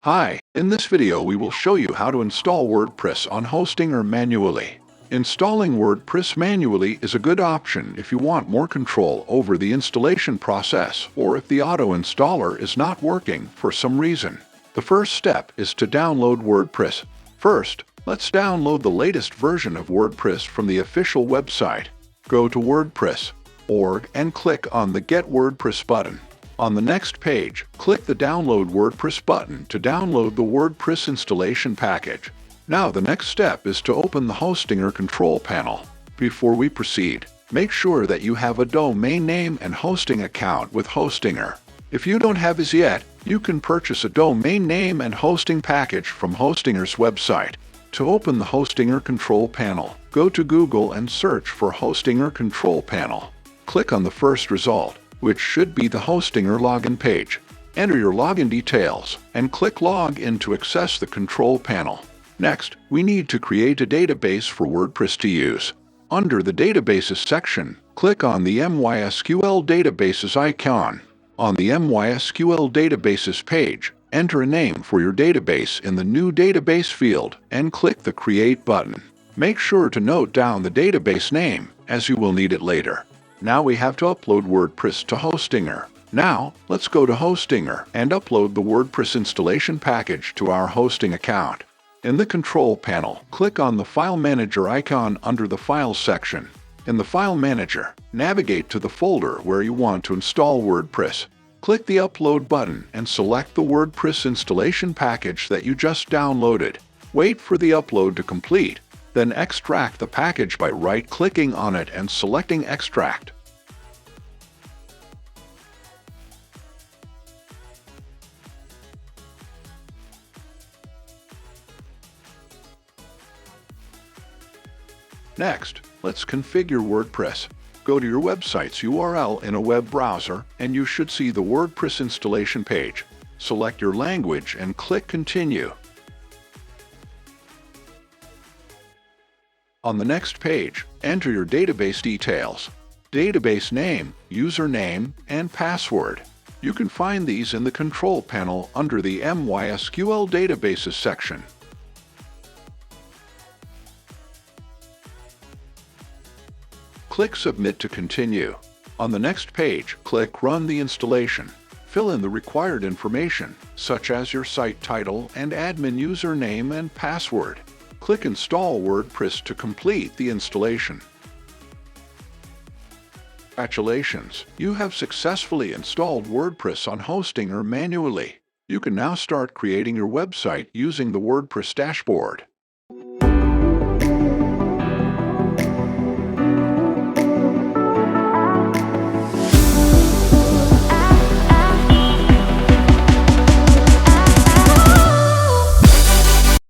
Hi, in this video we will show you how to install WordPress on Hostinger manually. Installing WordPress manually is a good option if you want more control over the installation process or if the auto installer is not working for some reason. The first step is to download WordPress. First, let's download the latest version of WordPress from the official website. Go to WordPress.org and click on the Get WordPress button. On the next page, click the Download WordPress button to download the WordPress installation package. Now the next step is to open the Hostinger control panel. Before we proceed, make sure that you have a domain name and hosting account with Hostinger. If you don't have this yet, you can purchase a domain name and hosting package from Hostinger's website. To open the Hostinger control panel, go to Google and search for Hostinger control panel. Click on the first result, which should be the Hostinger login page. Enter your login details and click Log in to access the control panel. Next, we need to create a database for WordPress to use. Under the Databases section, click on the MySQL Databases icon. On the MySQL Databases page, enter a name for your database in the New Database field and click the Create button. Make sure to note down the database name, as you will need it later. Now we have to upload WordPress to Hostinger. Now, let's go to Hostinger and upload the WordPress installation package to our hosting account. In the control panel, click on the File Manager icon under the Files section. In the File Manager, navigate to the folder where you want to install WordPress. Click the Upload button and select the WordPress installation package that you just downloaded. Wait for the upload to complete. Then extract the package by right-clicking on it and selecting Extract. Next, let's configure WordPress. Go to your website's URL in a web browser and you should see the WordPress installation page. Select your language and click Continue. On the next page, enter your database details, database name, username, and password. You can find these in the control panel under the MySQL Databases section. Click Submit to continue. On the next page, click Run the installation. Fill in the required information, such as your site title and admin username and password. Click Install WordPress to complete the installation. Congratulations! You have successfully installed WordPress on Hostinger manually. You can now start creating your website using the WordPress dashboard.